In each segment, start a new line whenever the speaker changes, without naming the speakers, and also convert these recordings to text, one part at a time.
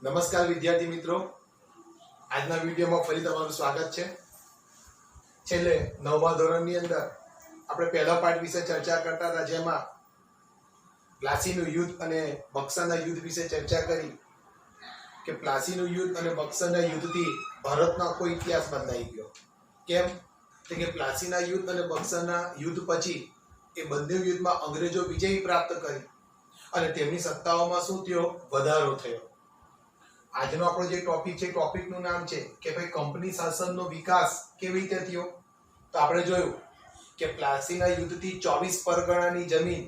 નમસ્કાર વિદ્યાર્થી મિત્રો, આજના વિડીયોમાં ફરી તમારું સ્વાગત છે। છેલ્લે 9મા ધોરણની અંદર આપણે પહેલા પાઠ વિશે ચર્ચા કરતા હતા, જેમાં પ્લાસીનું યુદ્ધ અને બક્સરના યુદ્ધ વિશે ચર્ચા કરી કે પ્લાસીનું યુદ્ધ અને બક્સરના યુદ્ધથી ભારતનો આખો ઇતિહાસ બદલાઈ ગયો। કેમ કે પ્લાસીના યુદ્ધ અને બક્સરના યુદ્ધ પછી એ બંને યુદ્ધમાં અંગ્રેજો વિજય પ્રાપ્ત કરી અને તેમની સત્તાઓમાં શું થયો, વધારો થયો। આજનો આપણો જે ટોપિક છે, ટોપિકનું નામ છે કે ભાઈ કંપની શાસનનો વિકાસ કેવી રીતે થયો। તો આપણે જોયું કે પ્લાસીના યુદ્ધથી 24 પરગણાની જમીન,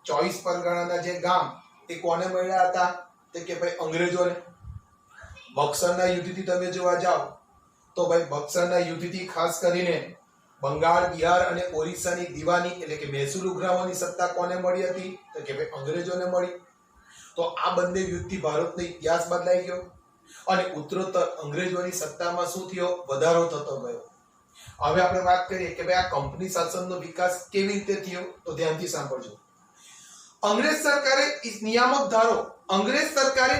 24 પરગણાના જે ગામ એ કોને મળ્યા હતા, તો કે ભાઈ અંગ્રેજોને। બક્સરના યુદ્ધથી તમે જોવા જાઓ તો ભાઈ બક્સરના યુદ્ધથી ખાસ કરીને બંગાળ, બિહાર અને ઓરિસ્સાની દીવાની એટલે કે મહેસૂલ ઉઘરાવવાની સત્તા કોને મળી હતી, તો કે ભાઈ અંગ્રેજોને મળી। તો આ બંને યુદ્ધથી ભારતનો ઇતિહાસ બદલાઈ ગયો અને ઉત્તરોત્તર અંગ્રેજોની સત્તામાં શું થયો, વધારો થતો ગયો। હવે આપણે વાત કરીએ કે ભાઈ આ કંપની શાસનનો વિકાસ કેવી રીતે થયો, તો ધ્યાનથી સાંભળજો। અંગ્રેજ સરકારે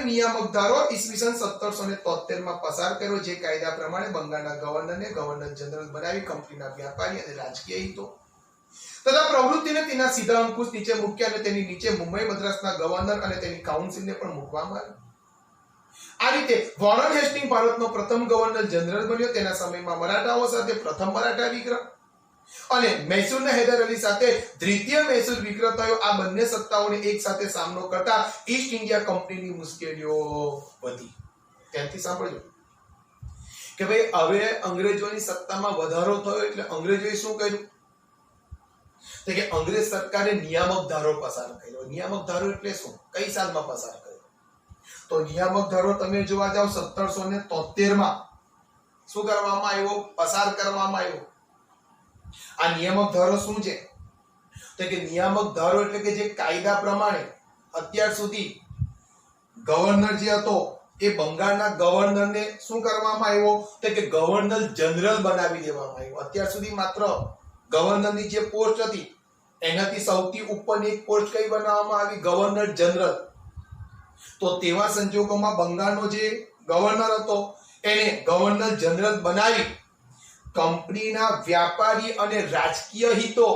નિયામક ધારો ઈસવીસન 1773 માં પસાર કર્યો, જે કાયદા પ્રમાણે બંગાળના ગવર્નરને ગવર્નર જનરલ બનાવી કંપનીના વ્યાપારી અને રાજકીય હિતો તથા પ્રવૃત્તિને તેના સીધા અંકુશ નીચે મૂક્યા અને તેની નીચે મુંબઈ મદ્રાસના ગવર્નર અને તેની કાઉન્સિલને પણ મૂકવામાં આવ્યું। આ રીતે વોરન હેસ્ટિંગ ભારતનો પ્રથમ ગવર્નર જનરલ બન્યો। તેના સમયમાં મરાઠાઓ સાથે પ્રથમ મરાઠા વિગ્રહ અને મૈસૂરના હૈદર અલી સાથે દ્વિતીય મૈસૂર વિગ્રહ થયો। આ બંને સત્તાઓને એક સાથે સામનો કરતા ઈસ્ટ ઇન્ડિયા કંપનીની મુશ્કેલીઓ વધી। ત્યાંથી સાંભળજો કે ભાઈ હવે અંગ્રેજોની સત્તામાં વધારો થયો એટલે અંગ્રેજોએ શું કર્યું, તો કે અંગ્રેજ સરકારે નિયામક ધારો પસાર કર્યો। નિયામક ધારો એટલે શું, કઈ સાલમાં પસાર કર્યો, તો નિયામક ધારો તમે જોવા જાવ 1773 માં શું કરવામાં આવ્યો, પસાર કરવામાં આવ્યો। આ નિયામક ધારો શું છે, તો કે નિયામક ધારો એટલે કે જે કાયદા પ્રમાણે અત્યાર સુધી ગવર્નર જે હતો એ બંગાળના ગવર્નરને શું કરવામાં આવ્યો, તો કે ગવર્નર જનરલ બનાવી દેવામાં આવ્યો। અત્યાર સુધી માત્ર ગવર્નરની જે પોસ્ટ હતી એનાથી સૌથી ઉપરની એક પોસ્ટ કઈ બનાવવામાં આવી, ગવર્નર જનરલ। તો તેવા સંજોગોમાં બંગાળનો જે ગવર્નર હતો એને ગવર્નર જનરલ બનાવી કંપનીના વ્યાપારી અને રાજકીય હિતો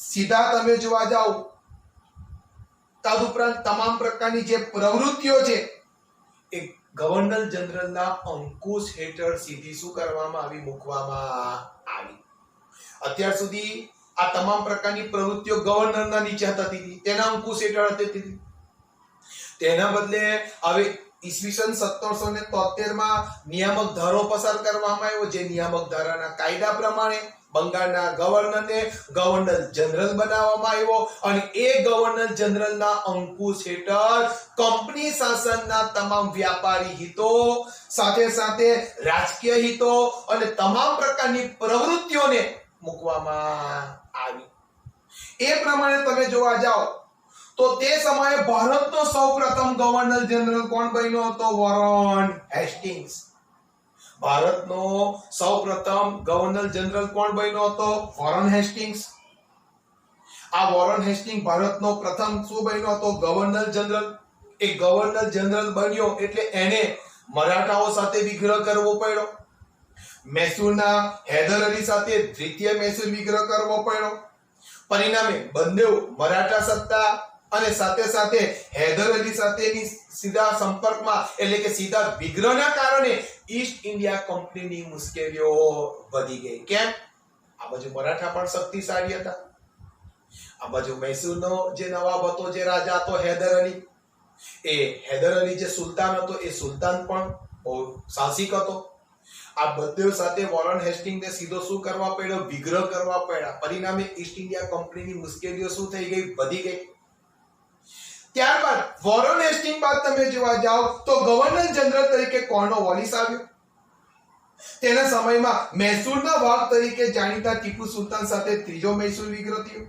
સીધા તમે જોવા જાઓ તદુપરાંત તમામ પ્રકારની જે પ્રવૃત્તિઓ છે એ ગવર્નર જનરલના અંકુશ હેઠળ સીધી શું કરવામાં આવી, મૂકવામાં આવી। અત્યાર સુધી આ તમામ પ્રકારની પ્રવૃત્તિઓ ગવર્નરના નીચે થતી હતી, તેના અંકુશ હેઠળ હતી। તેના બદલે હવે ઈસવીસન 1773 માં નિયામક ધારો પસાર કરવામાં આવ્યો, જે નિયામક ધારાના કાયદા પ્રમાણે બંગાળના ગવર્નરને ગવર્નર જનરલ બનાવવામાં આવ્યો અને એ ગવર્નર જનરલના અંકુશ હેઠળ કંપની શાસનના તમામ વ્યાપારી હિતો સાથે સાથે રાજકીય હિતો અને તમામ પ્રકારની પ્રવૃત્તિઓને મૂકવામાં આવી। એ પ્રમાણે તમે જોવા જાઓ તો તે સમયે ભારતનો સૌપ્રથમ ગવર્નર જનરલ કોણ બન્યો હતો, વોરન હેસ્ટિંગ્સ। ભારતનો સૌપ્રથમ ગવર્નર જનરલ કોણ બન્યો હતો, વોરન હેસ્ટિંગ્સ। આ વોરન હેસ્ટિંગ ભારતનો પ્રથમ શું બન્યો હતો, ગવર્નર જનરલ। એ ગવર્નર જનરલ બન્યો એટલે એને મરાઠાઓ સાથે વિગ્રહ કરવો પડ્યો, મૈસૂરના હૈદર અલી સાથે દ્વિતીય મૈસૂર વિગ્રહ કરવો પડ્યો। પરિણામે બંને મરાઠા સત્તા અને સાથે સાથે હૈદર અલી સાથેની સીધા સંપર્કમાં એટલે કે સીધા વિગ્રહના કારણે ઈસ્ટ ઇન્ડિયા કંપનીની મુશ્કેલીઓ વધી ગઈ। કેમ, આ બાજુ મરાઠા પણ શક્તિશાળી હતા, આ બાજુ મૈસૂરનો જે નવાબ હતો, જે રાજા હતો હૈદર અલી, એ હૈદર અલી જે સુલતાન હતો એ સુલતાન પણ બહુ સાહસિક હતો। આ બધે સાથે વોરન હેસ્ટિંગને સીધો શું કરવા પડ્યો, વિગ્રહ કરવા પડ્યા। પરિણામે ઈસ્ટ ઇન્ડિયા કંપનીની મુશ્કેલીઓ શું થઈ ગઈ, વધી ગઈ। ત્યારબાદ વોરન હેસ્ટિંગ બાદ તમે જોવા જાઓ તો ગવર્નર જનરલ તરીકે કોર્નવાલિસ આવ્યો। તેના સમયમાં મૈસૂરના વાઘ તરીકે જાણીતા ટીપુ સુલતાન સાથે ત્રીજો મૈસૂર વિગ્રહ થયો।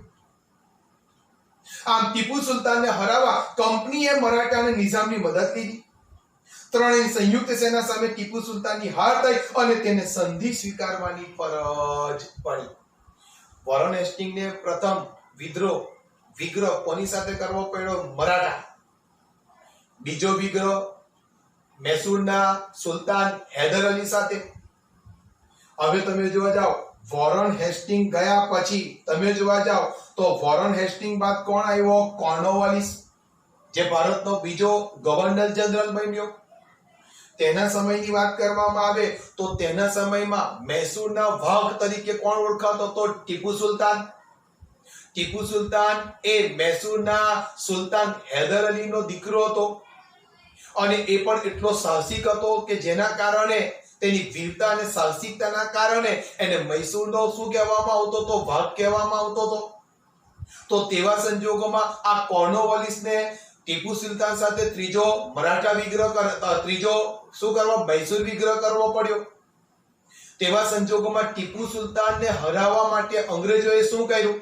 આમ ટીપુ સુલતાનને હરાવવા કંપનીએ મરાઠા અને નિઝામની મદદ લીધી। ત્રણેય સંયુક્ત સેના સામે ટીપુ સુલતાનની હાર થઈ અને તેને સંધિ સ્વીકારવાની ફરજ પડી। વોરન હેસ્ટિંગને પ્રથમ વિગ્રહ કોની સાથે કરવો પડ્યો, મરાઠા। બીજો વિગ્રહ મૈસૂરના સુલતાન હૈદર અલી સાથે. હવે તમે જોવા જાઓ વોરન હેસ્ટિંગ ગયા પછી તમે જોવા જાઓ તો વોરન હેસ્ટિંગ બાદ કોણ આવ્યો? કોર્નવાલિસ, જે ભારતનો બીજો ગવર્નર જનરલ બન્યો. તેના સમયની વાત કરવામાં આવે તો તેના સમયમાં મૈસૂરના વાઘ તરીકે કોણ ઓળખાતો હતો? ટીપુ સુલતાન. ટીપુ સુલતાન એ મૈસૂરના સુલતાન હૈદર અલીનો દીકરો હતો અને એ પણ એટલો સાહસિક હતો કે જેના કારણે તેની વીરતા અને સાહસિકતાના કારણે એને મૈસૂરનો શું કહેવામાં આવતો હતો? વાઘ કહેવામાં આવતો હતો. તો તેવા સંજોગોમાં આ કોર્નવાલિસને ટીપુ સુલતાન સાથે ત્રીજો મરાઠા વિગ્રહ ત્રીજો શું કરવો? મૈસૂર વિગ્રહ કરવો પડ્યો. તેવા સંજોગોમાં ટીપુ સુલતાનને હરાવવા માટે અંગ્રેજોએ શું કર્યું?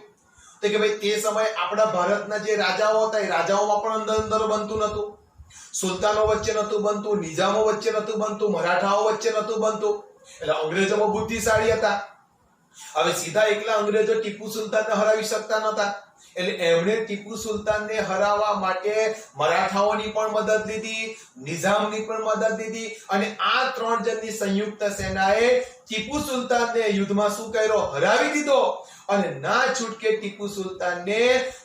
તો કે ભાઈ તે સમયે આપણા ભારતના જે રાજાઓ હતા એ રાજાઓમાં પણ અંદર બનતું નતું. સુલતાનો વચ્ચે નતું બનતું, નિઝામો વચ્ચે નતું બનતું, મરાઠાઓ વચ્ચે નતું બનતું. એટલે અંગ્રેજોમાં બુદ્ધિશાળી હતા. હવે સીધા એકલા અંગ્રેજો ટીપુ સુલતાનને હરાવી શકતા નતા. એટલે એમણે ટીપુ સુલતાનને હરાવવા માટે મરાઠાઓની પણ મદદ લીધી, નિઝામની પણ મદદ લીધી અને આ ત્રણ જણની સંયુક્ત સેનાએ ટીપુ સુલતાનને યુદ્ધમાં શું કર્યો? હરાવી દીધો. અને ના છૂટકે ટીપુ સુલતાનને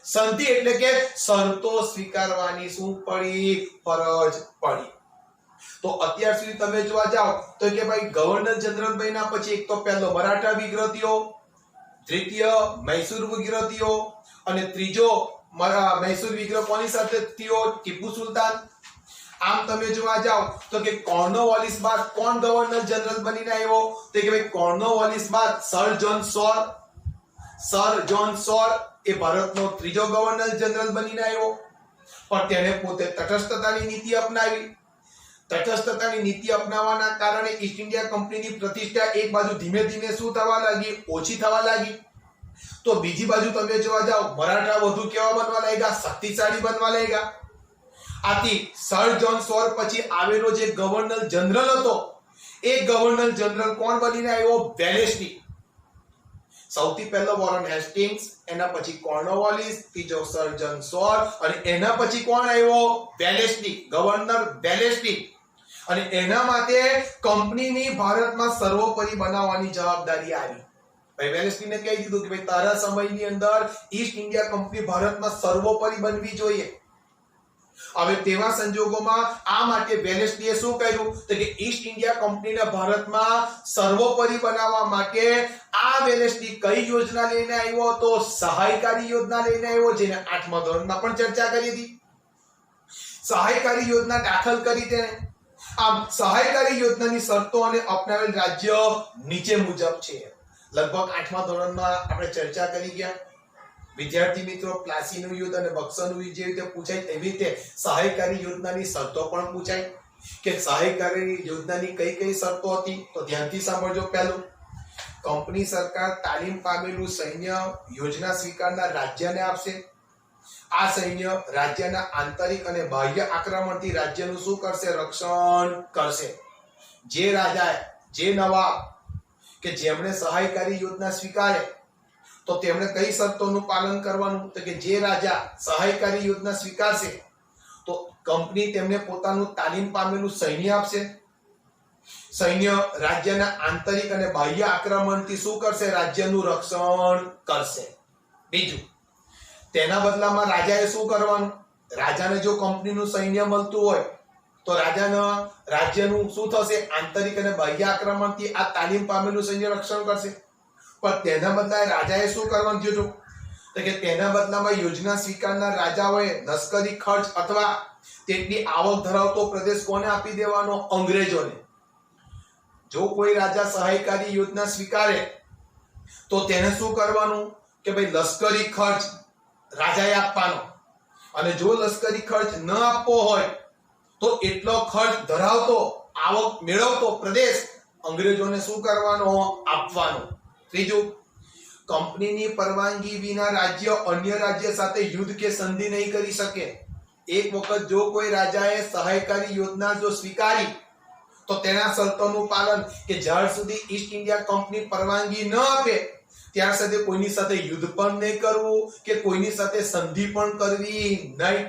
સંધિ એટલે કે શરતો સ્વીકારવાની શું પડી? ફરજ પડી. તો અત્યાર સુધી તમે જોવા જાઓ તો કે ભાઈ ગવર્નર જનરલ બન્યા પછી એક તો પહેલો મરાઠા વિગ્રહ થયો, દ્વિતીય મૈસૂર વિગ્રહ થયો અને ત્રીજો મૈસૂર વિગ્રહ કોની સાથે થયો? ટીપુ સુલતાન. આમ તમે જોવા જાઓ તો કે કોર્નવાલિસ બાદ કોણ ગવર્નર જનરલ બનીને આવ્યો? તો કે ભાઈ કોર્નવાલિસ બાદ સર જ્હોન સોર. સર જ્હોન સોર એ ભારતનો ત્રીજો ગવર્નર જનરલ બનીને આવ્યો, પણ તેણે પોતે તટસ્થતાની નીતિ અપનાવી. તટસ્થતાની નીતિ અપનાવવાના કારણે ઈસ્ટ ઇન્ડિયા કંપનીની પ્રતિષ્ઠા એક બાજુ ધીમે ધીમે શું થવા લાગી? ઓછી થવા લાગી. તો બીજી બાજુ તમે જોવા જાઓ મરાઠા વધુ કેવા બનવા લાગ્યા? શક્તિશાળી બનવા લાગ્યા. આથી સર જ્હોન સોર પછી આવેલો જે ગવર્નર જનરલ હતો એ ગવર્નર જનરલ કોણ બનીને આવ્યો? વેલેસ્લી. સૌથી પહેલો વોરન હેસ્ટિંગ્સ, એના પછી કોર્નવાલિસ, ત્રીજો સર જ્હોન સોર અને એના પછી કોણ આવ્યો? Wellesley, governor Wellesley. અને એના માટે કંપનીની ભારતમાં સર્વોપરી બનાવવાની જવાબદારી આવી. ભાઈ વેલેસ્લીને કહી દીધું કે ભાઈ તારા સમયની અંદર ઈસ્ટ ઇન્ડિયા કંપની ભારતમાં સર્વોપરી બનવી જોઈએ. હવે તેવા સંજોગોમાં આ માટે વેલેસ્લીએ શું કર્યું? તો કે ઈસ્ટ ઇન્ડિયા કંપનીને ભારતમાં સર્વોપરી બનાવવા માટે આ વેલેસ્લી કઈ યોજના લઈને આવ્યો હતો? સહાયકારી યોજના લઈને આવ્યો, જેને 8મા ધોરણમાં પણ ચર્ચા કરી હતી. સહાયકારી યોજના દાખલ કરી તેને. આમ સહાયકારી યોજનાની શરતો અને અપનાવેલ રાજ્ય નીચે મુજબ છે. લગભગ 8મા ધોરણમાં આપણે ચર્ચા કરી ગયા. વિદ્યાર્થી મિત્રો, પ્લાસીનું યુદ્ધ અને બક્સરનું યુદ્ધ જે રીતે પૂછાય તેવી રીતે સહાયકારી યોજનાની શરતો પણ પૂછાય કે સહાયકારી યોજનાની કઈ કઈ શરતો હતી. તો ધ્યાનથી સાંભળજો. પહેલું, કંપની સરકાર તાલીમ પામેલું સૈન્ય યોજના સ્વીકારનાર રાજ્યને આપશે. આ સૈન્ય રાજ્યના આંતરિક અને બાહ્ય આક્રમણથી રાજ્યનું શું કરશે? રક્ષણ કરશે. જે રાજા, જે નવાબ કે જેમણે સહાયકારી યોજના સ્વીકારે તો તેમણે કઈ શરતોનું પાલન કરવાનું? તો કે જે રાજા સહાયકારી યોજના સ્વીકારશે તો કંપની તેમને પોતાનું તાલીમ પામેલું સૈન્ય આપશે. સૈન્ય રાજ્યના આંતરિક અને બાહ્ય આક્રમણથી શું કરશે? રાજ્યનું રક્ષણ કરશે. બીજું, તેના બદલામાં રાજાએ શું કરવાનું? રાજાને જો કંપનીનું સૈન્ય મળતું હોય તો રાજ્યનું શું થશે? આંતરિક અને બાહ્ય આક્રમણથી આ તાલીમ પામેલું સૈન્ય રક્ષણ કરશે. પણ તેના બદલે રાજાએ શું કરવાનું થયું? તો કે તેના બદલામાં યોજના સ્વીકારનાર રાજાઓએ લશ્કરી ખર્ચ અથવા તેટલી આવક ધરાવતો પ્રદેશ કોને આપી દેવાનો? અંગ્રેજોને. જો કોઈ રાજા સહાયકારી યોજના સ્વીકારે તો તેને શું કરવાનું? કે ભાઈ લશ્કરી ખર્ચ રાજાએ આપવાનો. અને જો લશ્કરી ખર્ચ ન આપવો હોય તો એટલો ખર્ચ ધરાવતો, આવક મેળવતો પ્રદેશ અંગ્રેજોને શું કરવાનો? આપવાનો. ત્રીજું, કંપનીની પરવાનગી વિના રાજ્ય અન્ય રાજ્ય સાથે યુદ્ધ કે સંધિ નહીં કરી શકે. એક વખત જો કોઈ રાજાએ સહાયકારી યોજના જો સ્વીકારી તો તેના શરતોનું પાલન કે જ્યાર સુધી ઈસ્ટ ઇન્ડિયા કંપની પરવાનગી ન આપે ત્યાર સુધી કોઈની સાથે યુદ્ધ પણ નહીં કરવું કે કોઈની સાથે સંધિ પણ કરવી નહીં.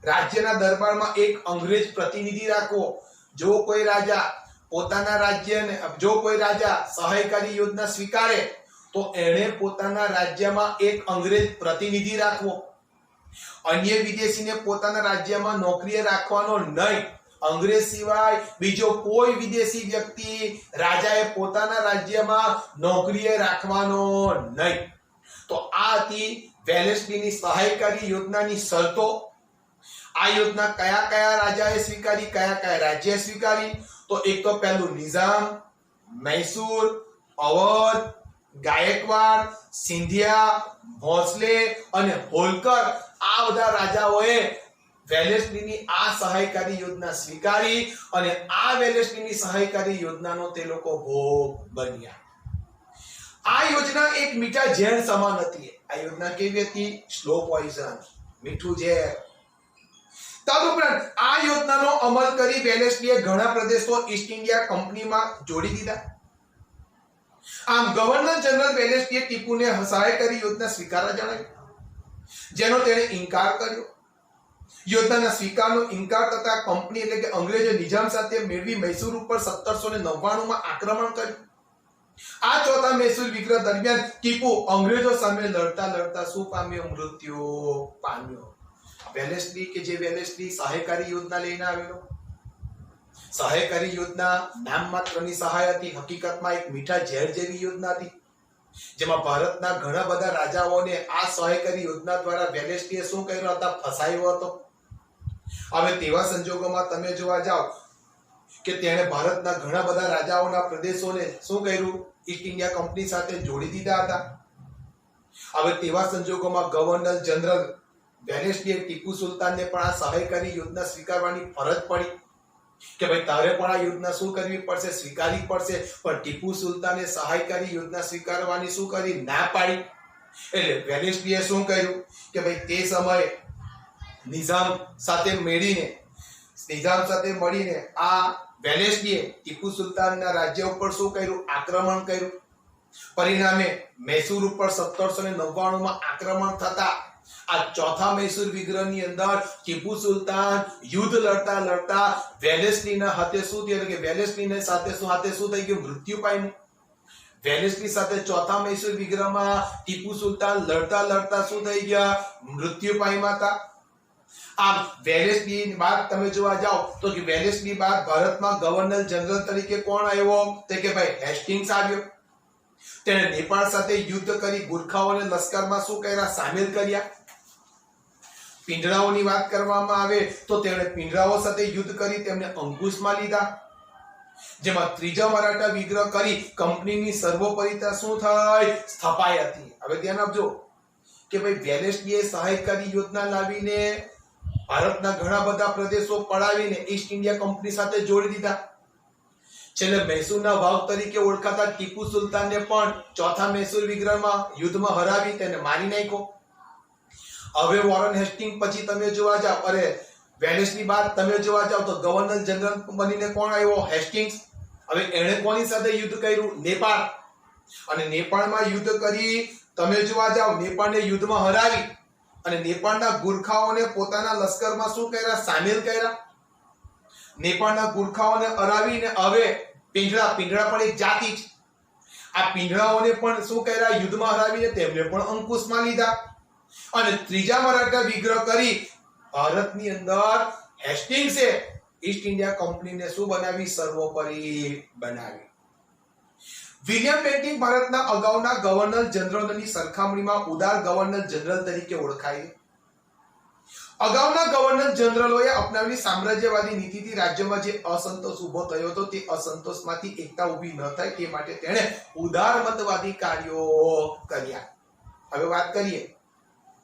રાજ્યના દરબારમાં એક અંગ્રેજ પ્રતિનિધિ રાખવો. જો કોઈ રાજા સહાયકારી યોજના સ્વીકારે તો એણે પોતાના રાજ્યમાં એક અંગ્રેજ પ્રતિનિધિ રાખવો. અન્ય વિદેશીને પોતાના રાજ્યમાં નોકરીએ રાખવાનો નહીં. અંગ્રેજ સિવાય બીજો કોઈ વિદેશી વ્યક્તિ રાજાએ પોતાના રાજ્યમાં નોકરીએ રાખવાનો નહીં. તો આ હતી વેલેસ્લીની સહાયકારી યોજનાની શરતો. આ યોજના કયા કયા રાજાએ સ્વીકારી, કયા કયા રાજ્યએ સ્વીકારી? તો એક તો પહેલું નિઝામ, મૈસૂર, અવધ, ગાયકવાડ, સિંધિયા, ભોંસલે અને હોલકર, આ બધા રાજાઓએ વેલેસ્લીની આ સહાયકારી યોજના સ્વીકારી અને આ વેલેસ્લીની સહાયકારી યોજનાનો તે લોકો ભોગ બન્યા. આ યોજના એક મીઠા ઝેર સમાન હતી. આ યોજના કેવી હતી? સ્લો પોઈઝન, મીઠું ઝેર. તદુપરાંત આ યોજનાનો અમલ કરી વેલેસ્લીએ ઘણા પ્રદેશો ઈસ્ટ ઇન્ડિયા કંપનીમાં જોડી દીધા. આમ ગવર્નર જનરલ વેલેસ્લીએ ટીપુને સહાયકારી યોજના સ્વીકારવા જણાવ્યું, જેનો તેણે ઇનકાર કર્યો. યોજનાના સ્વીકારનો ઇનકાર કરતા કંપની એટલે કે અંગ્રેજો નિઝામ સાથે મેળવી મૈસૂર ઉપર 1799 માં આક્રમણ કર્યું. આ ચોથા મૈસૂર વિગ્રહ દરમિયાન ટીપુ અંગ્રેજો સામે લડતા શું પામ્યો? મૃત્યુ પામ્યો. વેલેસ્લી કે જે વેલેસ્લી સહાયકારી યોજના લઈને આવેલો. સહાયકારી યોજના નામ માત્રની સહાય હતી, હકીકતમાં એક મીઠા ઝેર જેવી યોજના હતી, જેમાં ભારતના ઘણા બધા રાજાઓને આ સહાયકારી યોજના દ્વારા વેલેસ્લીએ શું કર્યો હતા? ફસાયો હતો. હવે તેવા સંજોગોમાં તમે જોવા જાઓ કે તેણે ભારતના ઘણા બધા રાજાઓના પ્રદેશોને શું કર્યું? ઈસ્ટ ઇન્ડિયા કંપની સાથે જોડી દીધા હતા. હવે તેવા સંજોગોમાં ગવર્નર જનરલ વેલેસ્લીએ ટીપુ સુલતાનને પણ આ સહાયકારી યોજના સ્વીકારવાની ફરજ પડી કે ભાઈ તારે પણ આ યોજના શું કરવી પડશે? સ્વીકારવી પડશે. પણ ટીપુ સુલતાને સહાયકારી યોજના સ્વીકારવાની શું કરી? ના પાડી. એટલે વેલેસ્લીએ શું કર્યું કે ભાઈ તે સમયે નિઝામ સાથે મળીને આ વેલેસ્લીએ ટીપુ સુલતાનના રાજ્ય ઉપર શું કર્યું? આક્રમણ કર્યું. પરિણામે મૈસૂર ઉપર 1799 માં આક્રમણ થતા આ ચોથા મૈસૂર વિગ્રહની અંદર ટીપુ સુલતાન યુદ્ધ લડતા વેલેસ્લીના હાથે શું થયું? કે વેલેસ્લીને સાથે શું થઈ ગયું? મૃત્યુ પામ્યું. વેલેસ્લી સાથે ચોથા મૈસૂર વિગ્રહમાં ટીપુ સુલતાન લડતા શું થઈ ગયા? મૃત્યુ પામ્યા હતા. આમ વેલેસ્લી બાદ તમે જોવા જાઓ તો કે વેલેસ્લી બાદ ભારતમાં ગવર્નર જનરલ તરીકે કોણ આવ્યો? તે કે ભાઈ હેસ્ટિંગ્સ આવ્યો. તેણે નેપાળ સાથે યુદ્ધ કરી ગુરખાઓને લશ્કરમાં શું કર્યા? સામેલ કર્યા. પિંજરાઓની વાત કરવામાં આવે તો તેણે પિંજરાઓ સાથે યુદ્ધ કરી તેમને અંકુશમાં લીધા, જેમાં ત્રીજા મરાઠા વિગ્રહ કરી કંપનીની સર્વોપરિતા શું થઈ? સ્થપાઈ હતી. હવે ધ્યાન આપજો કે ભાઈ વેલેસ્લીએ સહાયકારી યોજના લાવીને ભારતના ઘણા બધા પ્રદેશો પડાવીને ઈસ્ટ ઇન્ડિયા કંપની સાથે જોડી દીધા. છેલ્લે મૈસૂરના વાવ તરીકે ઓળખાતા ટીપુ સુલતાનને પણ ચોથા મૈસૂર વિગ્રહમાં યુદ્ધમાં હરાવી તેને મારી નાખ્યો. હવે વોરન હેસ્ટિંગ પછી તમે જોવા જાવ, વેલેસ્લી બાદ તમે જોવા જાવ તો ગવર્નર જનરલ બનીને કોણ આવ્યો? હેસ્ટિંગ્સ. હવે એણે કોની સાથે યુદ્ધ કર્યું? નેપાળ. અને નેપાળમાં યુદ્ધ કરી તમે જોવા જાવ નેપાળને યુદ્ધમાં હરાવી અને નેપાળના ગુરખાઓને પોતાના લશ્કરમાં શું કર્યા? સામેલ કર્યા. નેપાળના ગુરખાઓને હરાવીને હવે પિંજરા પણ એક જાતિ છે. આ પિંજરાઓને પણ શું કર્યા? યુદ્ધમાં હરાવીને તેમને પણ અંકુશમાં લીધા. અને ત્રીજા મરાઠા વિગ્રહ કરી ભારતની અંદર હેસ્ટિંગ્સે ઈસ્ટ ઇન્ડિયા કંપનીને શું બનાવી? સર્વોપરી બનાવી. વિલિયમ બેન્ટિંગ ભારતના અગાઉના ગવર્નર જનરલની સરખામણીમાં ઉદાર ગવર્નર જનરલ તરીકે ઓળખાય. અગાઉના ગવર્નર જનરલોએ અપનાવેલી સામ્રાજ્યવાદી નીતિથી રાજ્યમાં જે અસંતોષ ઉભો થયો હતો તે અસંતોષમાંથી એકતા ઊભી ન થાય તે માટે તેણે ઉદારમતવાદી કાર્યો કર્યા. હવે વાત કરીએ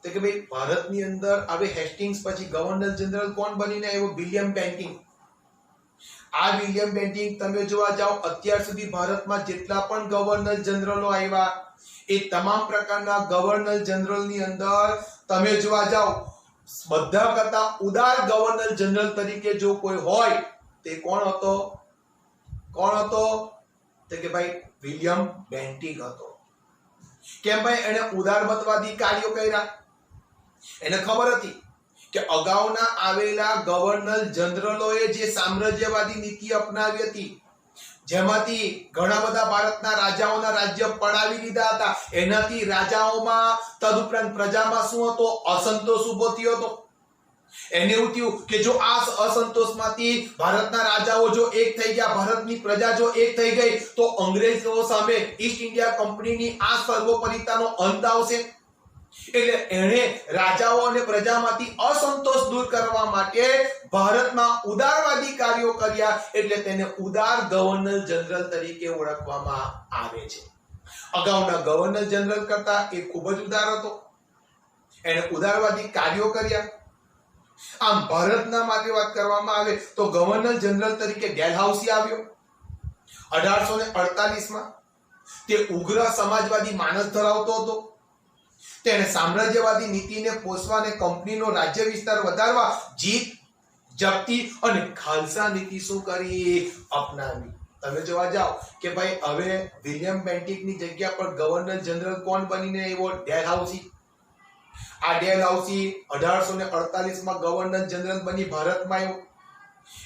તો કે ભાઈ ભારતની અંદર હવે હેસ્ટિંગ્સ પછી ગવર્નર જનરલ કોણ બનીને આવ્યો? William Bentinck. આ વિલિયમ બેન્ટિંગ તમે જોવા જાઓ અત્યાર સુધી ભારતમાં જેટલા પણ ગવર્નર જનરલો આવ્યા એ તમામ પ્રકારના ગવર્નર જનરલની અંદર તમે જોવા જાઓ બધા કરતા ઉદાર ગવર્નર જનરલ તરીકે જો કોઈ હોય તે કોણ હતો? તો કે ભાઈ વિલિયમ બેન્ટિંગ હતો. કેમ ભાઈ? એને ઉદારમતવાદી કાર્યો કર્યા. એને ખબર હતી કે અગાઉના આવેલા ગવર્નર જનરલોએ જે સામ્રાજ્યવાદી નીતિ અપનાવી હતી, જેમાંથી ઘણા બધા ભારતના રાજાઓના રાજ્ય પડાવી લીધા હતા, એનાથી રાજાઓમાં તદુપરાંત પ્રજામાં શું હતો? અસંતોષ ઉભો થયો હતો. એને એવું થયું કે જો આ અસંતોષમાંથી ભારતના રાજાઓ જો એક થઈ ગયા, ભારતની પ્રજા જો એક થઈ ગઈ, તો અંગ્રેજો સામે ઈસ્ટ ઇન્ડિયા કંપનીની આ સર્વોપરિતાનો અંત આવશે. એટલે એણે રાજાઓ અને પ્રજામાંથી અસંતોષ દૂર કરવા માટે ભારતમાં ઉદારવાદી કાર્યો કર્યા. એટલે તેને ઉદાર ગવર્નર જનરલ તરીકે ઓળખવામાં આવે છે. અગાઉના ગવર્નર જનરલ કરતા એ ખૂબ જ ઉદાર હતો. એણે ઉદારવાદી કાર્યો કર્યા. આમ ભારતના માટે વાત કરવામાં આવે તો ગવર્નર જનરલ તરીકે ડેલહાઉસી આવ્યો 1848 માં. તે ઉગ્ર સમાજવાદી માનસ ધરાવતો હતો. તેણે સામ્રાજ્યવાદી નીતિને પોષવા અને કંપનીનો રાજ્ય વિસ્તાર વધારવા જીત, જપ્તી અને ખાલસા નીતિ શું કરી? અપનાવી. તમે જોવા જાઓ કે ભાઈ હવે વિલિયમ બેન્ટિકની જગ્યા પર ગવર્નર જનરલ કોણ બનીને આવ્યો? ડેલહાઉસી. આ ડેલહાઉસી 1848 માં ગવર્નર જનરલ બની ભારતમાં આવ્યો.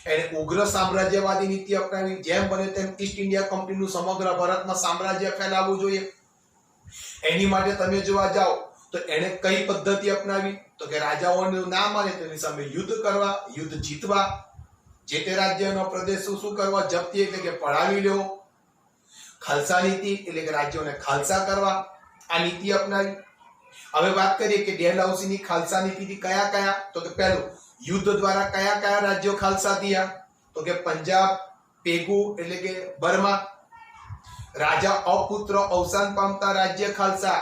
એને ઉગ્ર સામ્રાજ્યવાદી નીતિ અપનાવી. જેમ બને તેમ ઈસ્ટ ઇન્ડિયા કંપનીનું સમગ્ર ભારતમાં સામ્રાજ્ય ફેલાવવું જોઈએ. એની માટે તમે જોવા જાઓ તો એને કઈ પદ્ધતિ અપનાવી? તો કે રાજાઓનું ના માને તેની સામે યુદ્ધ કરવા, યુદ્ધ જીતવા, જે તે રાજ્યનો પ્રદેશ શું કરવા? જપ્તી એટલે કે પડાવી લેવો. ખાલસા નીતિ એટલે કે રાજ્યોને ખાલસા કરવા, આ નીતિ અપનાવી. હવે વાત કરીએ કે ડેલહાઉસીની ખાલસા નીતિથી કયા કયા? તો કે પહેલું, યુદ્ધ દ્વારા કયા કયા રાજ્યો ખાલસા થયા? તો કે પંજાબ, પેગુ એટલે કે બર્મા, રાજા અપુત્ર અવસાન પામતા રાજ્ય ખાલસા,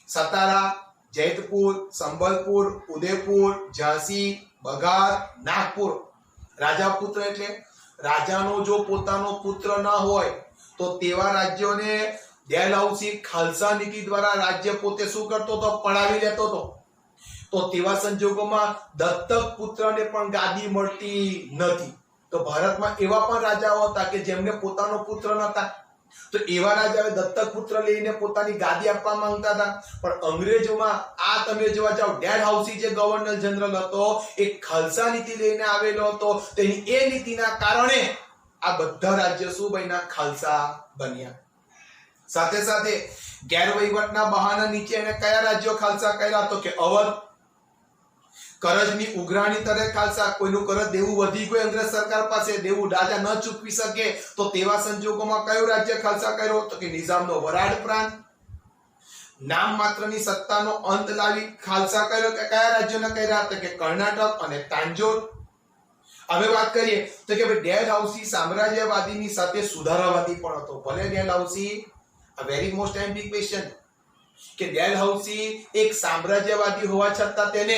સતારા, જૈતપુર, સંબલપુર, ઉદયપુર, ઝાંસી, બઘાર, નાગપુર. રાજા પુત્ર એટલે રાજાનો જો પોતાનો પુત્ર ન હોય તો તેવા રાજ્યોને ડેલહાઉસી ખાલસા નીતિ દ્વારા રાજ્ય પોતે શું કરતો હતો? પડાવી લેતો હતો. તો તેવા સંજોગોમાં દત્તક પુત્રને પણ ગાદી મળતી નથી. તો ભારતમાં એવા પણ રાજાઓ હતા કે જેમને પોતાનો પુત્ર નહોતા, તો એવા રાજાએ દત્તક પુત્ર લઈને પોતાની ગાદી આપવા માંગતા હતા. પણ અંગ્રેજોમાં આ તમે જોવા જાઓ, ડેલહાઉસી જે ગવર્નર જનરલ હતો એ ખાલસા નીતિ લઈને આવેલો હતો. તેની એ નીતિના કારણે આ બધા રાજ્યો શું બન્યા? ખાલસા બન્યા. સાથે સાથે ગેરવહીવટના બહાના નીચે એને કયા રાજ્યો ખાલસા કર્યા? તો કે અવધ, કરજની ઉઘરાણી તરે ખાલસા. કોઈનું કરજ દેવું વધી ગયું અંગ્રેજ સરકાર પાસે, દેવું રાજા ન ચૂકવી શકે, તો તેવા સંજોગોમાં કયું રાજ્ય ખાલસા કર્યો? તો કે નિઝામનો વરાડ પ્રાંત. નામ માત્રની સત્તાનો અંત લાવી ખાલસા કર્યો. કે કયા રાજ્યોને કર્યા? તો કે કર્ણાટક અને તાંજોર. હવે વાત કરીએ તો કે ભાઈ ડેલહાઉસી સામ્રાજ્યવાદીની સાથે સુધારાવાદી પણ હતો. ભલે Dalhousie, a very most big question, કે ડેલહાઉસી એક સામ્રાજ્યવાદી હોવા છતાં તેને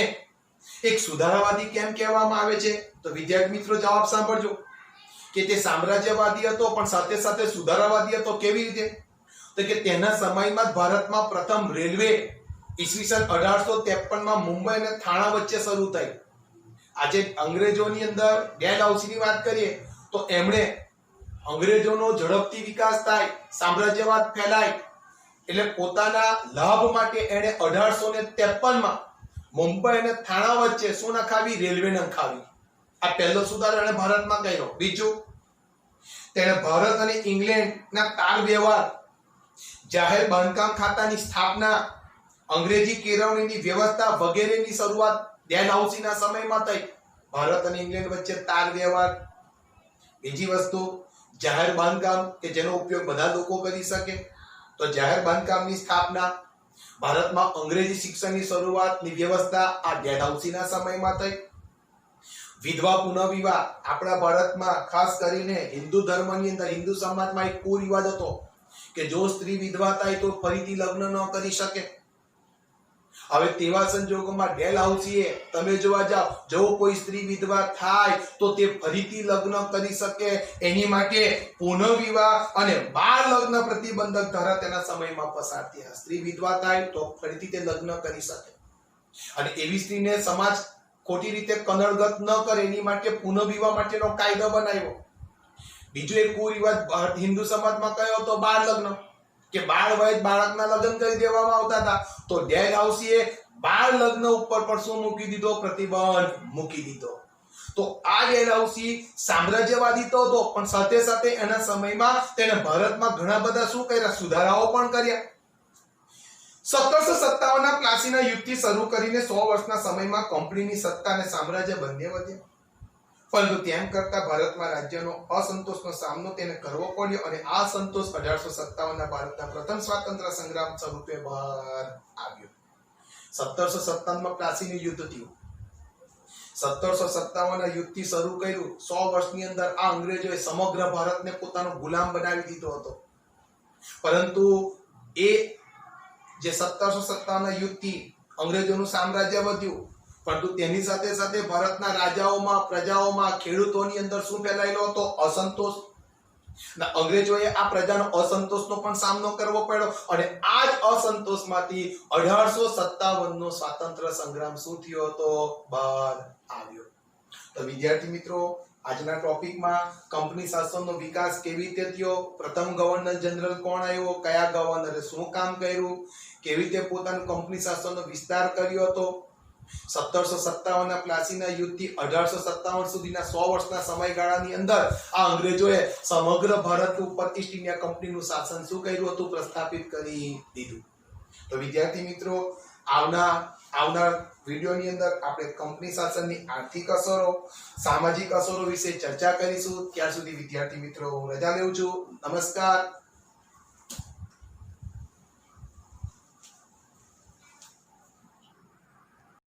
એક સુધારાવાદી કેમ કહેવામાં આવે છે? તો વિદ્યાર્થી મિત્રો જવાબ સાંભળજો કે તે સામ્રાજ્યવાદી હતો પણ સાથે સાથે સુધારાવાદી હતો. કેવી રીતે? તો કે તેના સમયમાં જ ભારતમાં પ્રથમ રેલવે ઈસવીસન 1853 માં મુંબઈ અને થાણા વચ્ચે શરૂ થઈ. આજે અંગ્રેજોની અંદર ડેલહાઉસીની વાત કરીએ તો એમણે અંગ્રેજોનો ઝડપથી વિકાસ થાય, સામ્રાજ્યવાદ ફેલાય, એટલે પોતાના લાભ માટે એણે 1853 માં મુંબઈ અને થાણા વચ્ચે શું નખાવી? રેલવે નખાવી. આ પહેલો સુધારો એણે ભારતમાં કર્યો. બીજું, તેણે ભારત અને ઇંગ્લેન્ડના તાર વ્યવહાર, જાહેર બાંધકામ ખાતાની સ્થાપના, અંગ્રેજી કેળવણીની વ્યવસ્થા વગેરેની શરૂઆત ડેલહાઉસીના સમયમાં થઈ. ભારત અને ઇંગ્લેન્ડ વચ્ચે તાર વ્યવહાર. બીજી વસ્તુ, જાહેર બાંધકામ કે જેનો ઉપયોગ બધા લોકો કરી શકે, તો જાહેર બાંધકામની સ્થાપના. ભારતમાં અંગ્રેજી શિક્ષણની શરૂઆતની વ્યવસ્થા આ ડેલહાઉસીના સમયમાં થઈ. વિધવા પુનઃવિવાહ. આપણા ભારતમાં ખાસ કરીને હિન્દુ ધર્મની અંદર, હિન્દુ સમાજમાં એક કુરિવાજ હતો કે જો સ્ત્રી વિધવા થાય તો ફરીથી લગ્ન ન કરી શકે. હવે તેવા સંજોગોમાં ડેલહાઉસીએ તમે જોવા જાઓ, જો કોઈ સ્ત્રી વિધવા થાય તો તે ફરીથી લગ્ન કરી શકે એની માટે પુનઃવિવાહ અને બાળ લગ્ન પ્રતિબંધક ધારા તેના સમયમાં પસાર થયા. સ્ત્રી વિધવા થાય તો ફરીથી તે લગ્ન કરી શકે અને એવી સ્ત્રીને સમાજ ખોટી રીતે કનડગત ન કરે એની માટે પુનઃવિવાહ માટેનો કાયદો બનાવ્યો. બીજો એક કુરિવાજ હિન્દુ સમાજમાં કયો હતો? બાળ લગ્ન, કે બાળ વયે બાળકના લગ્ન કરી દેવામાં આવતા હતા. તો ડેલહાઉસીએ બાળ લગ્ન ઉપર પણ શું મૂકી દીધો? પ્રતિબંધ મૂકી દીધો. તો આ ડેલહાઉસી સામ્રાજ્યવાદી તો હતો, પણ સાથે સાથે એના સમયમાં તેણે ભારતમાં ઘણા બધા શું કર્યા? સુધારાઓ પણ કર્યા. 1757 ના પ્લાસીના યુદ્ધથી શરૂ કરીને 100 વર્ષના સમયમાં કંપનીની સત્તા અને સામ્રાજ્ય બંને વધ્યા. પરંતુ તેમ કરતા ભારતમાં રાજ્યનો અસંતોષનો સામનો તેને કરવો પડ્યો અને આ સંતોષ 1857 ના ભારતના પ્રથમ સ્વાતંત્ર્ય સંગ્રામ સ્વરૂપે બહાર આવ્યો. 1757 માં પ્લાસીનું યુદ્ધ થયું. 1757 ના યુદ્ધથી શરૂ કર્યું. 100 વર્ષની અંદર આ અંગ્રેજોએ સમગ્ર ભારતને પોતાનો ગુલામ બનાવી દીધો હતો. પરંતુ એ જે 1757 ના યુદ્ધથી અંગ્રેજોનું સામ્રાજ્ય વધ્યું, પરંતુ તેની સાથે સાથે ભારતના રાજાઓમાં, પ્રજાઓમાં, ખેડૂતોની અંદર શું ફેલાયેલો હતો? અસંતોષ. અંગ્રેજોએ આ પ્રજાનો અસંતોષનો પણ સામનો કરવો પડ્યો અને આ જ અસંતોષમાંથી 1857 નો સ્વાતંત્ર્ય સંગ્રામ શું થયો હતો? બહાર આવ્યો. તો વિદ્યાર્થી મિત્રો, આજના ટોપિકમાં કંપની શાસનનો વિકાસ કેવી રીતે થયો, પ્રથમ ગવર્નર જનરલ કોણ આવ્યો, કયા ગવર્નરે શું કામ કર્યું, કેવી રીતે પોતાનું કંપની શાસનનો વિસ્તાર કર્યો હતો, 1757 ના પ્લાસીના યુદ્ધથી 1857 સુધીના 100 વર્ષના સમયગાળાની અંદર આ અંગ્રેજોએ સમગ્ર ભારત ઉપર ઈસ્ટ ઇન્ડિયા કંપનીનું શાસન શું કર્યું હતું? પ્રસ્થાપિત કરી દીધું. તો વિદ્યાર્થી મિત્રો, આવનાર વિડિયોની અંદર આપણે કંપની શાસનની આર્થિક અસરો, સામાજિક અસરો વિશે ચર્ચા કરીશું. ત્યાર સુધી વિદ્યાર્થી મિત્રો, હું રજા લઉં છું. નમસ્કાર.